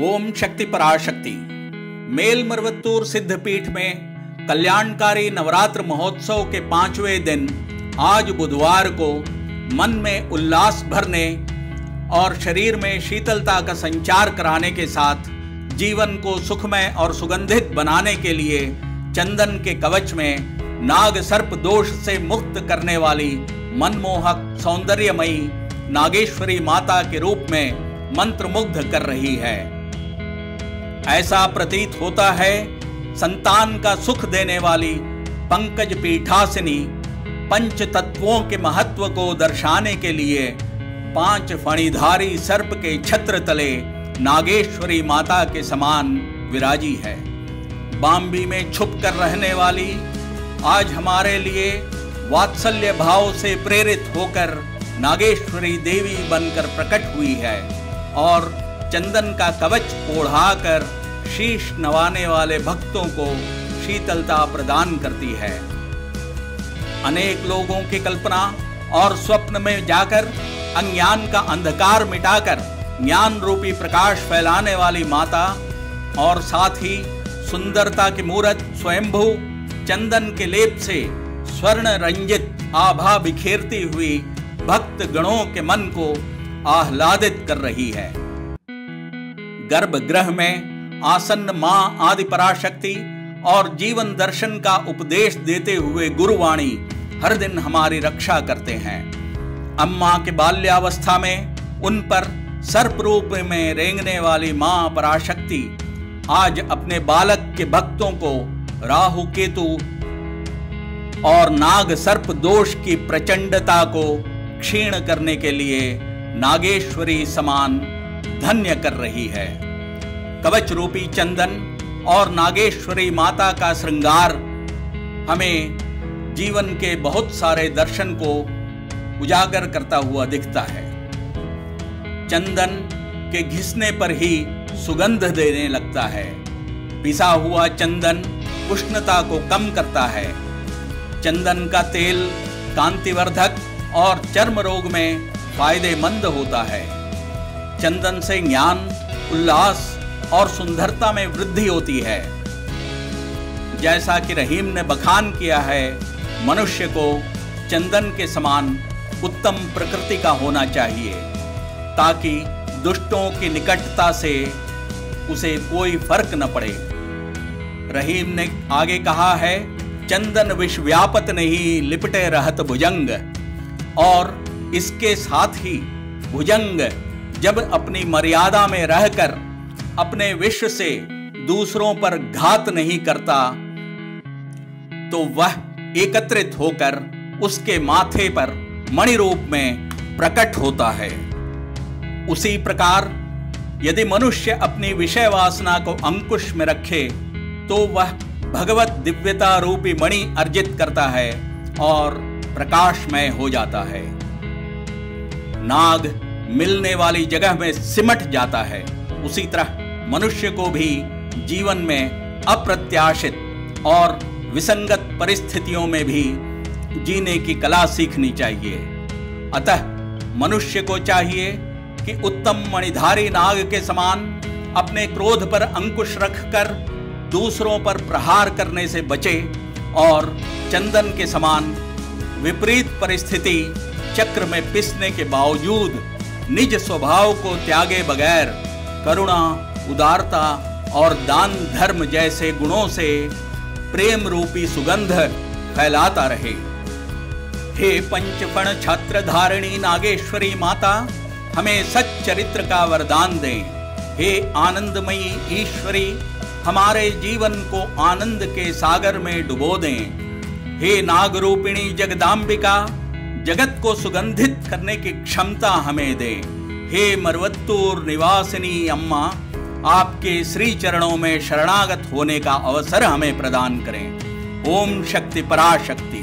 ओम शक्ति पराशक्ति। मेलमरुवत्तूर सिद्धपीठ में कल्याणकारी नवरात्र महोत्सव के 5वें दिन आज बुधवार को मन में उल्लास भरने और शरीर में शीतलता का संचार कराने के साथ जीवन को सुखमय और सुगंधित बनाने के लिए चंदन के कवच में नाग सर्प दोष से मुक्त करने वाली मनमोहक सौंदर्यमयी नागेश्वरी माता के रूप में मंत्रमुग्ध कर रही है। ऐसा प्रतीत होता है संतान का सुख देने वाली पंकज पीठासिनी पंच तत्वों के महत्व को दर्शाने के लिए 5 फणीधारी सर्प के छत्र तले नागेश्वरी माता के समान विराजी है। बाम्बी में छुप कर रहने वाली आज हमारे लिए वात्सल्य भाव से प्रेरित होकर नागेश्वरी देवी बनकर प्रकट हुई है और चंदन का कवच ओढ़ाकर शीश नवाने वाले भक्तों को शीतलता प्रदान करती है। अनेक लोगों की कल्पना और स्वप्न में जाकर अज्ञान का अंधकार मिटाकर ज्ञान रूपी प्रकाश फैलाने वाली माता और साथ ही सुंदरता की मूरत स्वयंभू चंदन के लेप से स्वर्ण रंजित आभा बिखेरती हुई भक्त गणों के मन को आह्लादित कर रही है। गर्भगृह में आसन्न मां आदि पराशक्ति और जीवन दर्शन का उपदेश देते हुए गुरुवाणी हर दिन हमारी रक्षा करते हैं। अम्मा के बाल्यावस्था में उन पर सर्प रूप में रेंगने वाली मां पराशक्ति आज अपने बालक के भक्तों को राहु केतु और नाग सर्प दोष की प्रचंडता को क्षीण करने के लिए नागेश्वरी समान धन्य कर रही है। कवच रूपी चंदन और नागेश्वरी माता का श्रृंगार हमें जीवन के बहुत सारे दर्शन को उजागर करता हुआ दिखता है। चंदन के घिसने पर ही सुगंध देने लगता है। पिसा हुआ चंदन उष्णता को कम करता है। चंदन का तेल कांतिवर्धक और चर्म रोग में फायदेमंद होता है। चंदन से ज्ञान, उल्लास और सुंदरता में वृद्धि होती है। जैसा कि रहीम ने बखान किया है, मनुष्य को चंदन के समान उत्तम प्रकृति का होना चाहिए ताकि दुष्टों की निकटता से उसे कोई फर्क न पड़े। रहीम ने आगे कहा है, चंदन विष व्यापत नहीं लिपटे रहत भुजंग। और इसके साथ ही भुजंग जब अपनी मर्यादा में रहकर अपने विष से दूसरों पर घात नहीं करता तो वह एकत्रित होकर उसके माथे पर मणि रूप में प्रकट होता है। उसी प्रकार यदि मनुष्य अपनी विषय वासना को अंकुश में रखे तो वह भगवत दिव्यता रूपी मणि अर्जित करता है और प्रकाशमय हो जाता है। नाग मिलने वाली जगह में सिमट जाता है। उसी तरह मनुष्य को भी जीवन में अप्रत्याशित और विसंगत परिस्थितियों में भी जीने की कला सीखनी चाहिए। अतः मनुष्य को चाहिए कि उत्तम मणिधारी नाग के समान अपने क्रोध पर अंकुश रखकर दूसरों पर प्रहार करने से बचे और चंदन के समान विपरीत परिस्थिति चक्र में पिसने के बावजूद निज स्वभाव को त्यागे बगैर करुणा, उदारता और दान धर्म जैसे गुणों से प्रेम रूपी सुगंध फैलाता रहे। हे पंचफण छत्र धारिणी नागेश्वरी माता, हमें सच्चरित्र का वरदान दें। हे आनंदमयी ईश्वरी, हमारे जीवन को आनंद के सागर में डुबो दें। हे नागरूपिणी जगदांबिका, जगत को सुगंधित करने की क्षमता हमें दे। हे मरुवत्तूर निवासिनी अम्मा, आपके श्री चरणों में शरणागत होने का अवसर हमें प्रदान करें। ओम शक्ति पराशक्ति।